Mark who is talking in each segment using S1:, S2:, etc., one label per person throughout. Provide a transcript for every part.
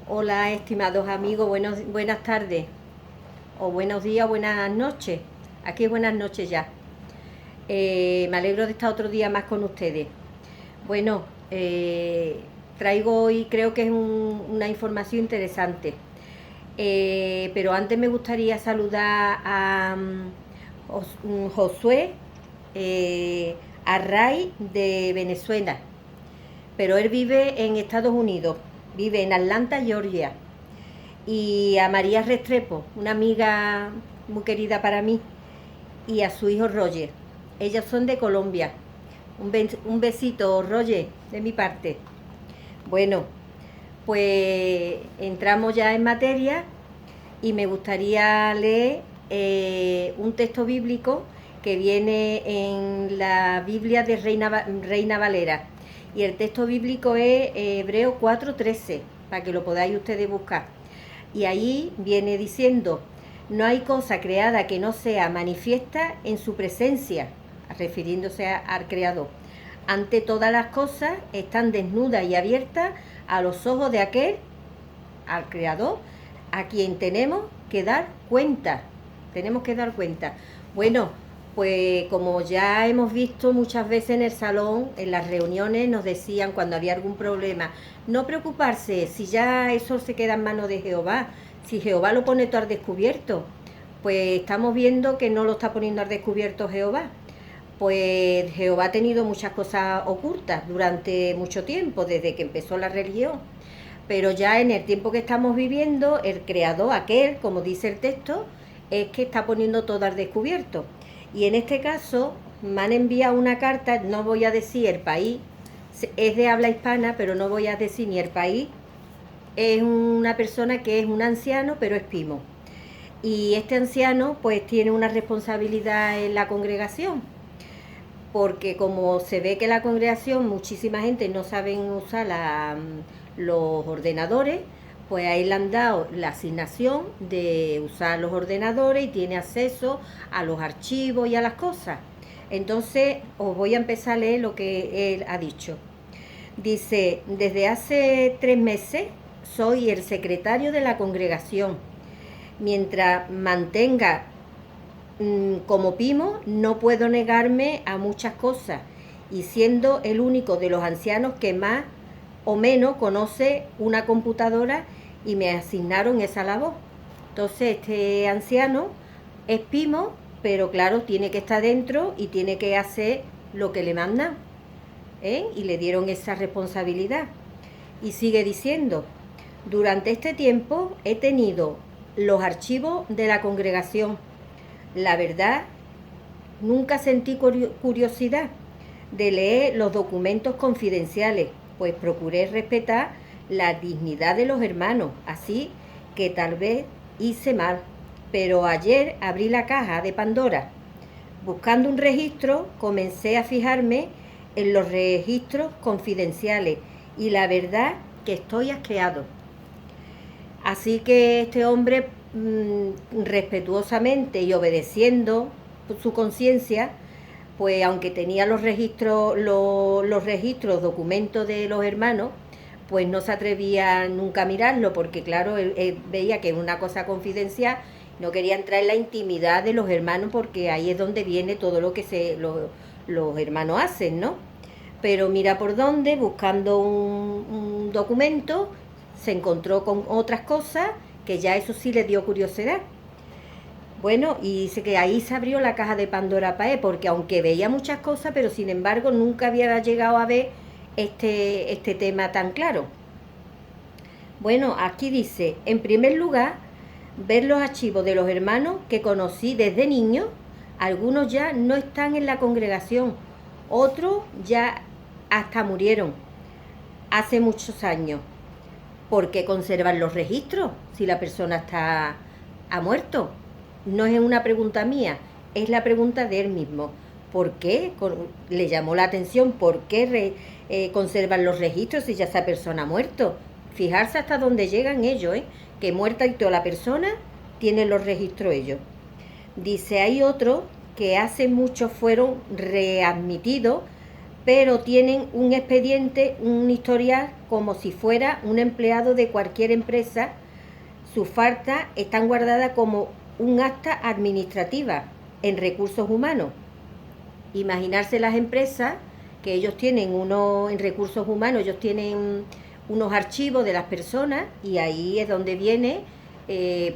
S1: Hola, estimados amigos, buenas tardes, o buenos días, buenas noches. Aquí es buenas noches ya. Me alegro de estar otro día más con ustedes. Bueno, traigo hoy, creo que es una información interesante. Pero antes me gustaría saludar a Josué Array de Venezuela, pero él vive en Estados Unidos, vive en Atlanta, Georgia. Y a María Restrepo, una amiga muy querida para mí, y a su hijo Roger. Ellos son de Colombia. Un besito, Roger, de mi parte. Bueno, pues entramos ya en materia y me gustaría leer un texto bíblico que viene en la Biblia de Reina Valera. Y el texto bíblico es Hebreo 4:13, para que lo podáis ustedes buscar. Y ahí viene diciendo: no hay cosa creada que no sea manifiesta en su presencia, refiriéndose al Creador. Ante todas las cosas están desnudas y abiertas a los ojos de aquel, al Creador, a quien tenemos que dar cuenta. Tenemos que dar cuenta. Bueno, pues como ya hemos visto muchas veces en el salón, en las reuniones nos decían cuando había algún problema, no preocuparse, si ya eso se queda en manos de Jehová, si Jehová lo pone todo al descubierto. Pues estamos viendo que no lo está poniendo al descubierto Jehová. Pues Jehová ha tenido muchas cosas ocultas durante mucho tiempo, desde que empezó la religión. Pero ya en el tiempo que estamos viviendo, el creador, aquel, como dice el texto, es que está poniendo todo al descubierto. Y en este caso me han enviado una carta, no voy a decir el país, es de habla hispana, pero no voy a decir ni el país. Es una persona que es un anciano, pero es primo. Y este anciano pues tiene una responsabilidad en la congregación, porque como se ve que la congregación, muchísima gente no saben usar los ordenadores, pues a él le han dado la asignación de usar los ordenadores y tiene acceso a los archivos y a las cosas. Entonces os voy a empezar a leer lo que él ha dicho. Dice: desde hace 3 meses soy el secretario de la congregación. Mientras mantenga como Pimo, no puedo negarme a muchas cosas, y siendo el único de los ancianos que más o menos conoce una computadora, y me asignaron esa labor. Entonces este anciano es Pimo, pero claro, tiene que estar dentro y tiene que hacer lo que le mandan, y le dieron esa responsabilidad. Y sigue diciendo: durante este tiempo he tenido los archivos de la congregación. La verdad, nunca sentí curiosidad de leer los documentos confidenciales, pues procuré respetar la dignidad de los hermanos, así que tal vez hice mal. Pero ayer abrí la caja de Pandora. Buscando un registro, comencé a fijarme en los registros confidenciales, y la verdad que estoy asqueado. Así que este hombre, respetuosamente y obedeciendo su conciencia, pues aunque tenía los registros, documentos de los hermanos, pues no se atrevía nunca a mirarlo, porque claro, él veía que es una cosa confidencial, no quería entrar en la intimidad de los hermanos, porque ahí es donde viene todo lo que los hermanos hacen, ¿no? Pero mira por dónde, buscando un documento, se encontró con otras cosas que ya eso sí le dio curiosidad. Bueno, y dice que ahí se abrió la caja de Pandora para él, porque aunque veía muchas cosas, pero sin embargo nunca había llegado a ver este tema tan claro. Bueno, aquí dice: en primer lugar, ver los archivos de los hermanos que conocí desde niño. Algunos ya no están en la congregación, otros ya hasta murieron hace muchos años. ¿Por qué conservan los registros si la persona ha muerto? No es una pregunta mía, es la pregunta de él mismo. ¿Por qué? Le llamó la atención, ¿por qué conservan los registros si ya esa persona ha muerto? Fijarse hasta dónde llegan ellos, que muerta y toda la persona, tienen los registros ellos. Dice: hay otros que hace mucho fueron readmitidos pero tienen un expediente, un historial, como si fuera un empleado de cualquier empresa. Sus faltas están guardadas como un acta administrativa en recursos humanos. Imaginarse las empresas que ellos tienen en recursos humanos, ellos tienen unos archivos de las personas y ahí es donde viene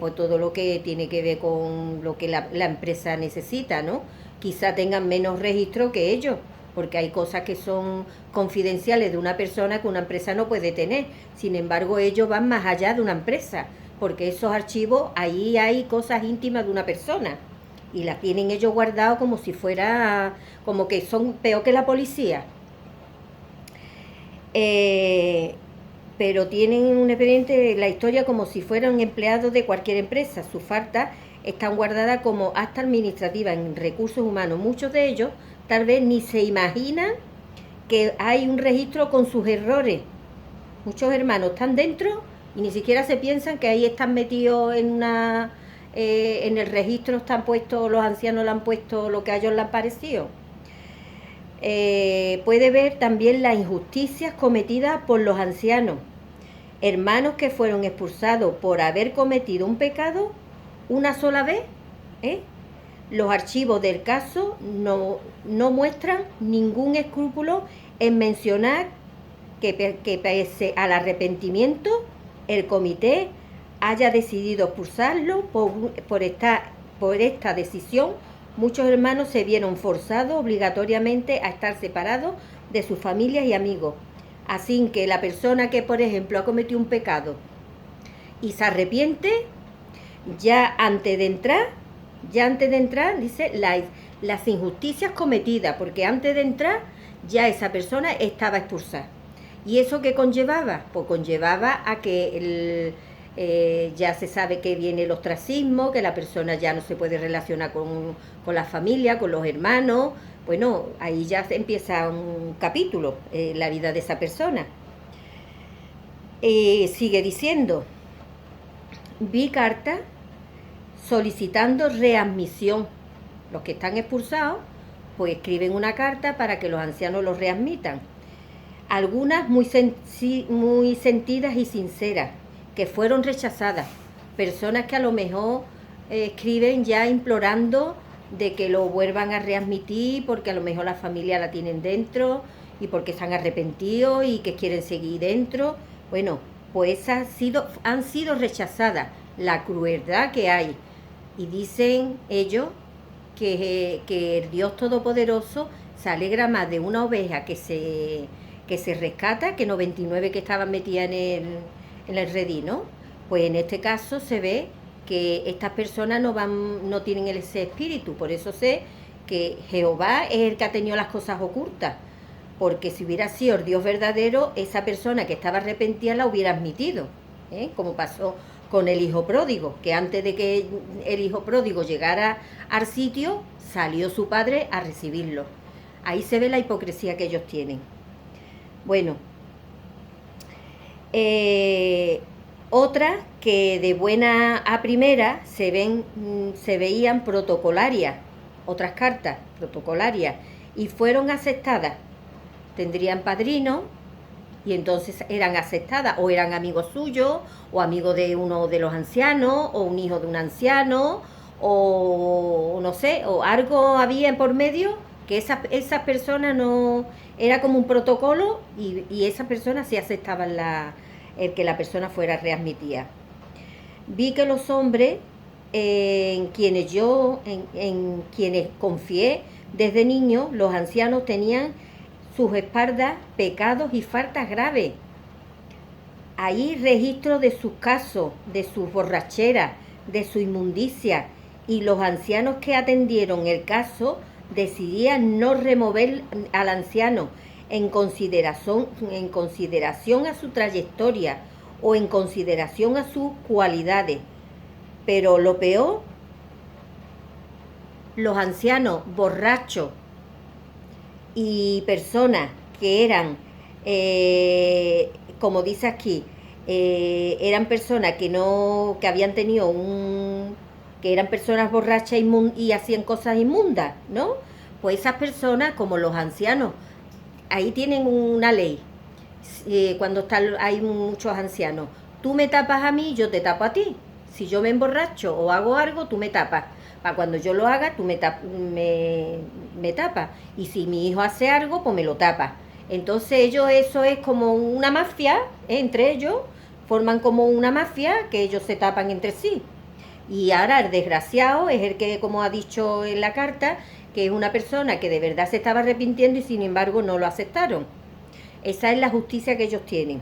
S1: pues todo lo que tiene que ver con lo que la empresa necesita, ¿no? Quizá tengan menos registro que ellos, porque hay cosas que son confidenciales de una persona que una empresa no puede tener. Sin embargo, ellos van más allá de una empresa, porque esos archivos, ahí hay cosas íntimas de una persona y las tienen ellos guardados como si fuera, como que son peor que la policía. Pero tienen un expediente de la historia como si fueran empleados de cualquier empresa. Sus faltas están guardadas como acta administrativa en recursos humanos. Muchos de ellos tal vez ni se imaginan que hay un registro con sus errores. Muchos hermanos están dentro y ni siquiera se piensan que ahí están metidos en el registro, están puestos, los ancianos le han puesto lo que a ellos les ha parecido. Puede ver también las injusticias cometidas por los ancianos, hermanos que fueron expulsados por haber cometido un pecado una sola vez. Los archivos del caso no muestran ningún escrúpulo en mencionar que pese al arrepentimiento, el comité haya decidido expulsarlo por esta decisión. Muchos hermanos se vieron forzados obligatoriamente a estar separados de sus familias y amigos. Así que la persona que, por ejemplo, ha cometido un pecado y se arrepiente, ya antes de entrar, dice las injusticias cometidas, porque antes de entrar ya esa persona estaba expulsada. ¿Y eso qué conllevaba? Pues conllevaba a que ya se sabe que viene el ostracismo, que la persona ya no se puede relacionar con la familia, con los hermanos. Bueno, ahí ya empieza un capítulo, la vida de esa persona. Sigue diciendo, vi cartas solicitando readmisión. Los que están expulsados, pues escriben una carta para que los ancianos los readmitan. Algunas muy sentidas y sinceras, que fueron rechazadas. Personas que a lo mejor escriben ya implorando de que lo vuelvan a readmitir, porque a lo mejor la familia la tienen dentro y porque están arrepentidos y que quieren seguir dentro. Bueno, pues han sido rechazadas. La crueldad que hay. Y dicen ellos que el Dios Todopoderoso se alegra más de una oveja que se rescata que 99 que estaban metidas en el redil, ¿no? Pues en este caso se ve que estas personas no tienen ese espíritu. Por eso sé que Jehová es el que ha tenido las cosas ocultas, porque si hubiera sido el Dios verdadero, esa persona que estaba arrepentida la hubiera admitido, como pasó con el hijo pródigo, que antes de que el hijo pródigo llegara al sitio, salió su padre a recibirlo. Ahí se ve la hipocresía que ellos tienen. Bueno, otras que de buena a primera se veían protocolarias, otras cartas protocolarias, y fueron aceptadas. Tendrían padrino y entonces eran aceptadas, o eran amigos suyos, o amigos de uno de los ancianos, o un hijo de un anciano, o no sé, o algo había por medio que esas personas no, era como un protocolo y esas personas sí aceptaban el que la persona fuera readmitida. Vi que los hombres en quienes confié desde niño, los ancianos tenían sus espaldas pecados y faltas graves. Hay registro de sus casos, de sus borracheras, de su inmundicia, y los ancianos que atendieron el caso decidían no remover al anciano en consideración a su trayectoria o en consideración a sus cualidades. Pero lo peor, los ancianos borrachos y personas que eran, como dice aquí, eran personas que habían tenido que eran personas borrachas y hacían cosas inmundas, ¿no? Pues esas personas, como los ancianos ahí tienen una ley. Cuando hay muchos ancianos, tú me tapas a mí, yo te tapo a ti. Si yo me emborracho o hago algo, tú me tapas. Para cuando yo lo haga, tú me tapas. Y si mi hijo hace algo, pues me lo tapas. Entonces ellos, eso es como una mafia, entre ellos, forman como una mafia que ellos se tapan entre sí. Y ahora el desgraciado es el que, como ha dicho en la carta, que es una persona que de verdad se estaba arrepintiendo y sin embargo no lo aceptaron. Esa es la justicia que ellos tienen.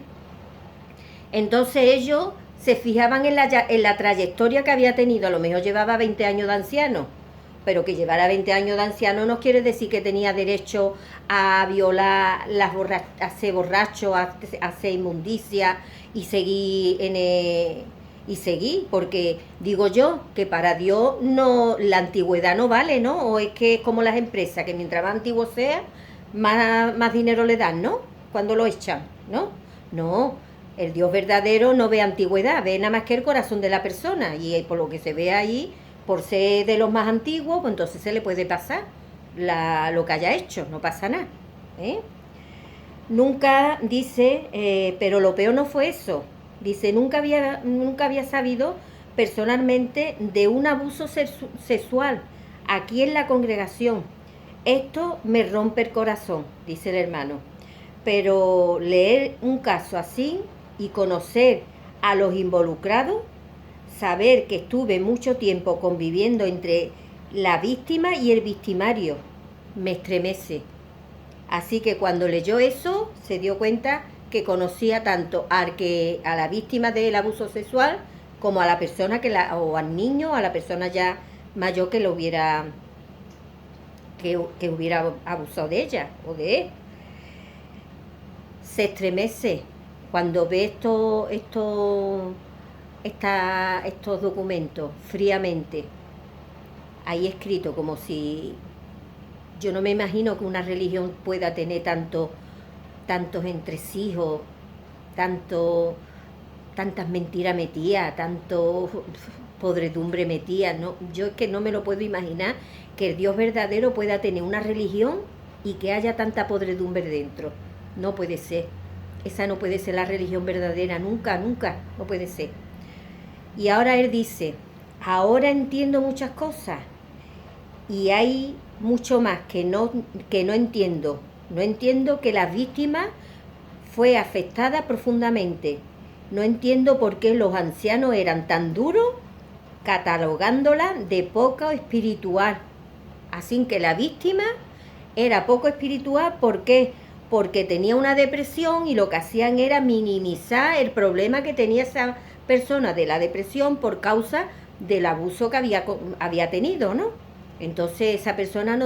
S1: Entonces ellos se fijaban en la trayectoria que había tenido. A lo mejor llevaba 20 años de anciano, pero que llevara 20 años de anciano no quiere decir que tenía derecho a violar, a ser borracho, a hacer inmundicia y seguir, porque digo yo que para Dios no, la antigüedad no vale, ¿no? O es que es como las empresas, que mientras más antiguo sea, más dinero le dan, ¿no? Cuando lo echan, ¿no? No, el Dios verdadero no ve antigüedad, ve nada más que el corazón de la persona, y por lo que se ve ahí, por ser de los más antiguos, pues entonces se le puede pasar lo que haya hecho, no pasa nada, ¿eh? Nunca dice, pero lo peor no fue eso. Dice, nunca había sabido personalmente de un abuso sexual aquí en la congregación. Esto me rompe el corazón, dice el hermano. Pero leer un caso así y conocer a los involucrados, saber que estuve mucho tiempo conviviendo entre la víctima y el victimario, me estremece. Así que cuando leyó eso, se dio cuenta que conocía tanto a la víctima del abuso sexual como a la persona o al niño, o a la persona ya mayor que hubiera abusado de ella o de él. Se estremece cuando ve estos documentos fríamente. Ahí escrito como si... Yo no me imagino que una religión pueda tener tantos entresijos, tantas mentiras metidas, tanto podredumbre metida. No, yo es que no me lo puedo imaginar que el Dios verdadero pueda tener una religión y que haya tanta podredumbre dentro. No puede ser. Esa no puede ser la religión verdadera, nunca, nunca, no puede ser. Y ahora él dice, ahora entiendo muchas cosas y hay mucho más que no entiendo. No entiendo que la víctima fue afectada profundamente. No entiendo por qué los ancianos eran tan duros catalogándola de poco espiritual. Así que la víctima era poco espiritual, ¿por qué? Porque tenía una depresión y lo que hacían era minimizar el problema que tenía esa persona de la depresión por causa del abuso que había tenido, ¿no? Entonces esa persona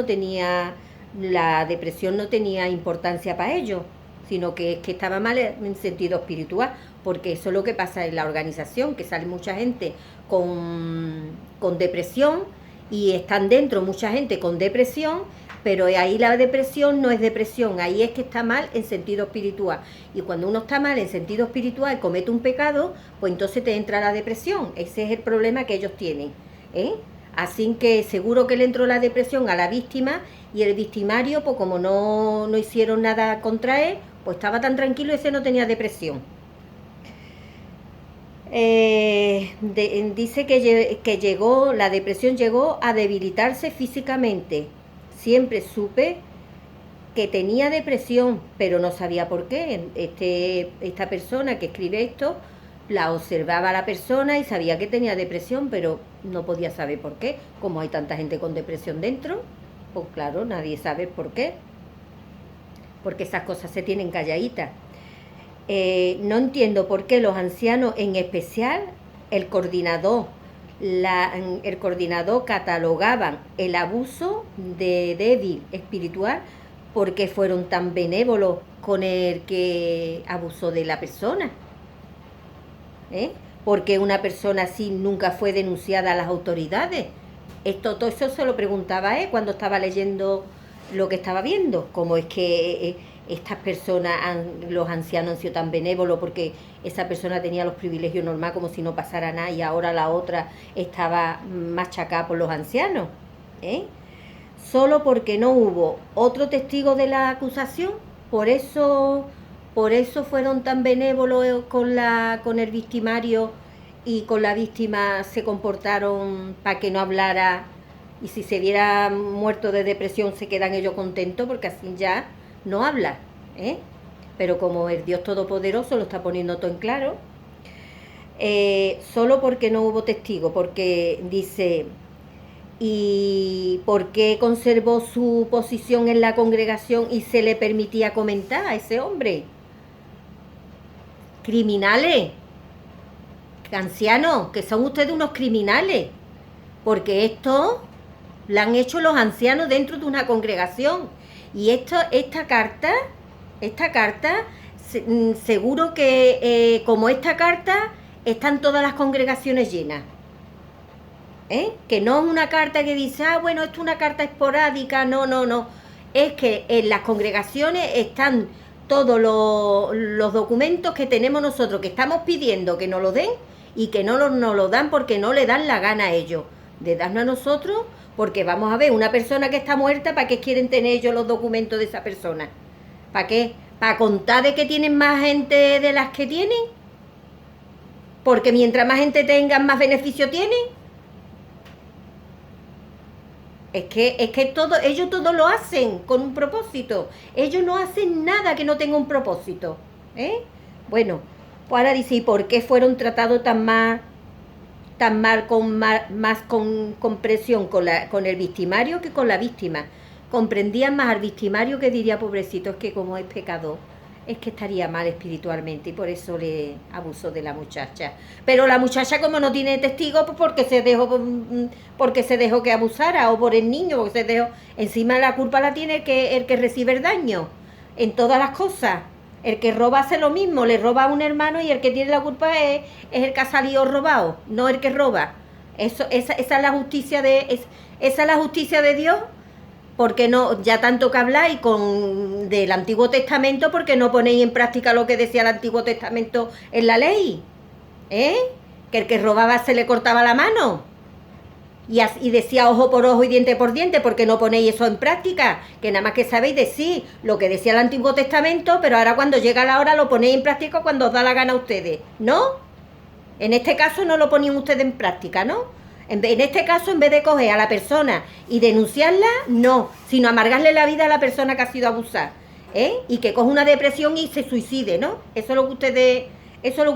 S1: la depresión no tenía importancia para ellos, sino que estaba mal en sentido espiritual, porque eso es lo que pasa en la organización, que sale mucha gente con depresión y están dentro mucha gente con depresión, pero ahí la depresión no es depresión, ahí es que está mal en sentido espiritual. Y cuando uno está mal en sentido espiritual y comete un pecado, pues entonces te entra la depresión. Ese es el problema que ellos tienen, ¿eh? Así que seguro que le entró la depresión a la víctima y el victimario, pues como no hicieron nada contra él, pues estaba tan tranquilo y ese no tenía depresión. Dice que la depresión llegó a debilitarse físicamente. Siempre supe que tenía depresión, pero no sabía por qué. Esta persona que escribe esto, la observaba a la persona y sabía que tenía depresión, pero no podía saber por qué. Como hay tanta gente con depresión dentro, pues claro, nadie sabe por qué. Porque esas cosas se tienen calladitas. No entiendo por qué los ancianos, en especial el coordinador catalogaban el abuso de débil espiritual, porque fueron tan benévolos con el que abusó de la persona, porque una persona así nunca fue denunciada a las autoridades. Todo eso se lo preguntaba cuando estaba leyendo lo que estaba viendo, cómo es que estas personas, los ancianos han sido tan benévolos, porque esa persona tenía los privilegios normales como si no pasara nada, y ahora la otra estaba machacada por los ancianos, solo porque no hubo otro testigo de la acusación. Por eso, por eso fueron tan benévolos con el victimario y con la víctima se comportaron para que no hablara, y si se viera muerto de depresión se quedan ellos contentos porque así ya no habla, ¿eh? Pero como el Dios Todopoderoso lo está poniendo todo en claro, solo porque no hubo testigo, porque dice, ¿y por qué conservó su posición en la congregación y se le permitía comentar a ese hombre? Criminales, ancianos, que son ustedes unos criminales, porque esto lo han hecho los ancianos dentro de una congregación. Y esta carta, seguro que como esta carta, están todas las congregaciones llenas. Que no es una carta que dice, bueno, esto es una carta esporádica, no. Es que en las congregaciones están todos los documentos que tenemos nosotros, que estamos pidiendo que nos lo den y que no nos lo dan porque no le dan la gana a ellos de darnos a nosotros, porque vamos a ver, una persona que está muerta, ¿para qué quieren tener ellos los documentos de esa persona? ¿Para qué? ¿Para contar de que tienen más gente de las que tienen? Porque mientras más gente tengan, más beneficio tienen. Es que ellos todo lo hacen con un propósito. Ellos no hacen nada que no tenga un propósito. Bueno, pues ahora dice, ¿y por qué fueron tratados tan mal, con presión con el victimario que con la víctima? Comprendían más al victimario, que diría, pobrecito, es que como es pecador, es que estaría mal espiritualmente y por eso le abusó de la muchacha. Pero la muchacha, como no tiene testigo, pues porque se dejó que abusara, o por el niño, porque se dejó. Encima la culpa la tiene el que recibe el daño en todas las cosas. El que roba hace lo mismo, le roba a un hermano y el que tiene la culpa es el que ha salido robado, no el que roba. Esa es la justicia esa es la justicia de Dios. Porque no, ya tanto que habláis del Antiguo Testamento, porque no ponéis en práctica lo que decía el Antiguo Testamento en la ley, que el que robaba se le cortaba la mano, y decía ojo por ojo y diente por diente, porque no ponéis eso en práctica, que nada más que sabéis decir lo que decía el Antiguo Testamento, pero ahora cuando llega la hora lo ponéis en práctica cuando os da la gana a ustedes, ¿no? En este caso no lo ponían ustedes en práctica, ¿no? En este caso, en vez de coger a la persona y denunciarla, no, sino amargarle la vida a la persona que ha sido abusada, y que coja una depresión y se suicide, ¿no? Eso es lo que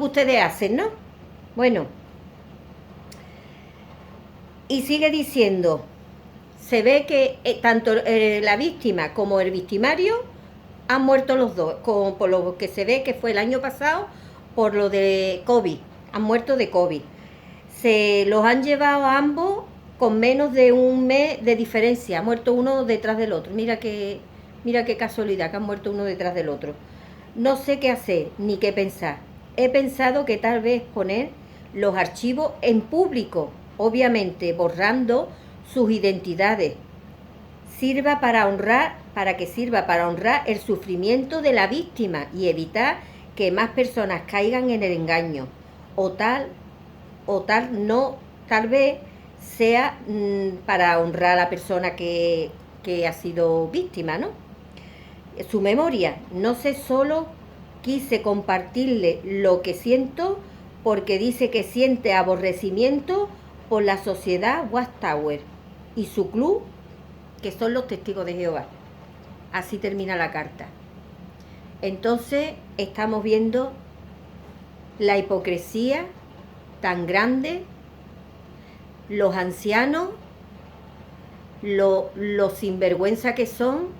S1: ustedes hacen, ¿no? Bueno, y sigue diciendo, se ve que tanto la víctima como el victimario han muerto los dos, por lo que se ve que fue el año pasado, por lo de COVID, han muerto de COVID. Se los han llevado a ambos con menos de un mes de diferencia. Ha muerto uno detrás del otro. Mira qué casualidad que han muerto uno detrás del otro. No sé qué hacer ni qué pensar. He pensado que tal vez poner los archivos en público, obviamente borrando sus identidades, para que sirva para honrar el sufrimiento de la víctima y evitar que más personas caigan en el engaño. Tal vez sea para honrar a la persona que ha sido víctima, ¿no? Su memoria. No sé, solo quise compartirle lo que siento, porque dice que siente aborrecimiento por la sociedad Watchtower y su club, que son los testigos de Jehová. Así termina la carta. Entonces estamos viendo la hipocresía tan grande, los ancianos, los sinvergüenza que son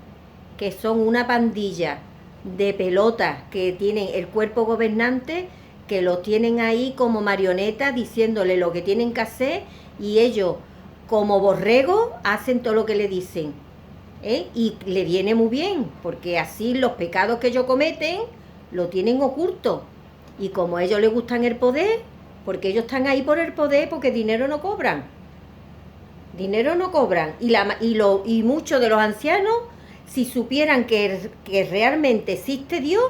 S1: una pandilla de pelotas que tienen el cuerpo gobernante, que lo tienen ahí como marionetas diciéndole lo que tienen que hacer, y ellos como borregos hacen todo lo que le dicen, y le viene muy bien, porque así los pecados que ellos cometen lo tienen oculto, y como a ellos les gustan el poder, porque ellos están ahí por el poder, porque dinero no cobran, y muchos de los ancianos, si supieran que realmente existe Dios,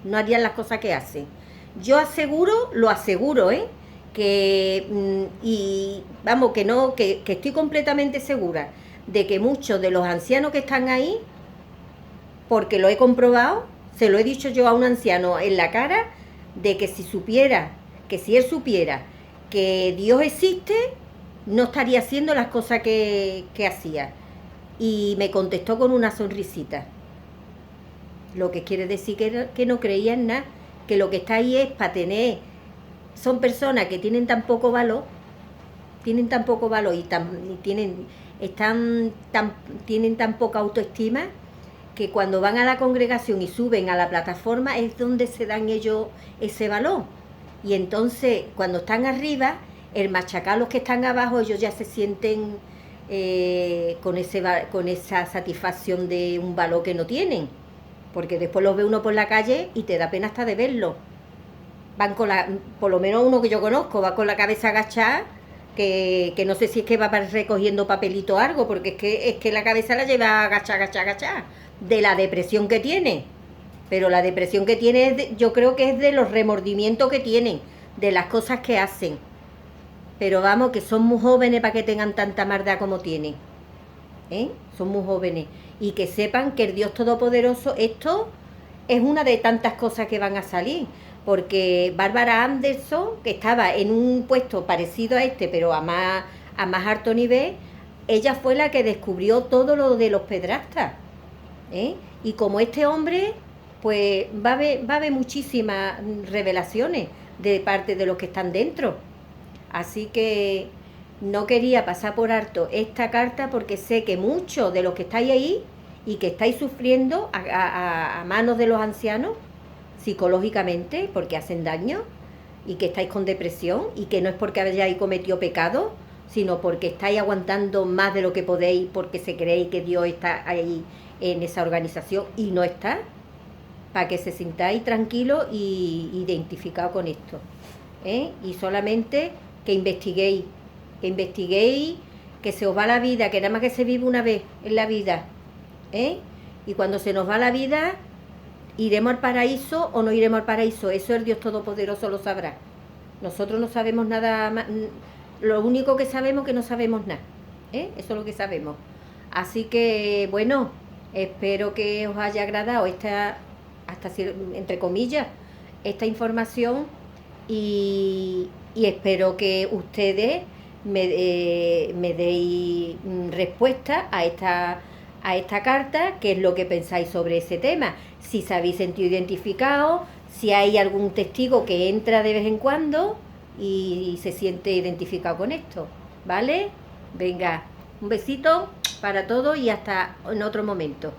S1: no harían las cosas que hacen. Yo lo aseguro, que estoy completamente segura de que muchos de los ancianos que están ahí porque lo he comprobado, se lo he dicho yo a un anciano en la cara, de que si supiera, que si él supiera que Dios existe, no estaría haciendo las cosas que hacía. Y me contestó con una sonrisita. Lo que quiere decir que no creía en nada, que lo que está ahí es para tener... Son personas que tienen tan poco valor, tienen tan tan poca autoestima, que cuando van a la congregación y suben a la plataforma es donde se dan ellos ese valor. Y entonces, cuando están arriba, el machacar a los que están abajo, ellos ya se sienten con esa satisfacción de un valor que no tienen. Porque después los ve uno por la calle y te da pena hasta de verlo. Van por lo menos uno que yo conozco, va con la cabeza agachada, que no sé si es que va recogiendo papelito o algo, porque es que la cabeza la lleva agachada, de la depresión que tiene. Pero la depresión que tiene, yo creo que es de los remordimientos que tienen, de las cosas que hacen. Pero vamos, que son muy jóvenes para que tengan tanta maldad como tienen. Son muy jóvenes. Y que sepan que el Dios Todopoderoso, esto es una de tantas cosas que van a salir. Porque Bárbara Anderson, que estaba en un puesto parecido a este, pero a más alto nivel, ella fue la que descubrió todo lo de los pedrastas. Y como este hombre, pues va a haber muchísimas revelaciones de parte de los que están dentro. Así que no quería pasar por alto esta carta, porque sé que muchos de los que estáis ahí y que estáis sufriendo a manos de los ancianos psicológicamente, porque hacen daño, y que estáis con depresión, y que no es porque hayáis cometido pecado, sino porque estáis aguantando más de lo que podéis, porque se creéis que Dios está ahí en esa organización y no está, para que se sintáis tranquilos y identificados con esto. Y solamente que investiguéis, que se os va la vida, que nada más que se vive una vez en la vida, y cuando se nos va la vida, ¿iremos al paraíso o no iremos al paraíso? Eso el Dios Todopoderoso lo sabrá. Nosotros no sabemos nada más. Lo único que sabemos es que no sabemos nada. Eso es lo que sabemos. Así que, bueno, espero que os haya agradado esta, hasta entre comillas, esta información, y espero que ustedes me deis respuesta a esta carta, qué es lo que pensáis sobre ese tema, si se habéis sentido identificado, si hay algún testigo que entra de vez en cuando y se siente identificado con esto, ¿vale? Venga, un besito para todos y hasta en otro momento.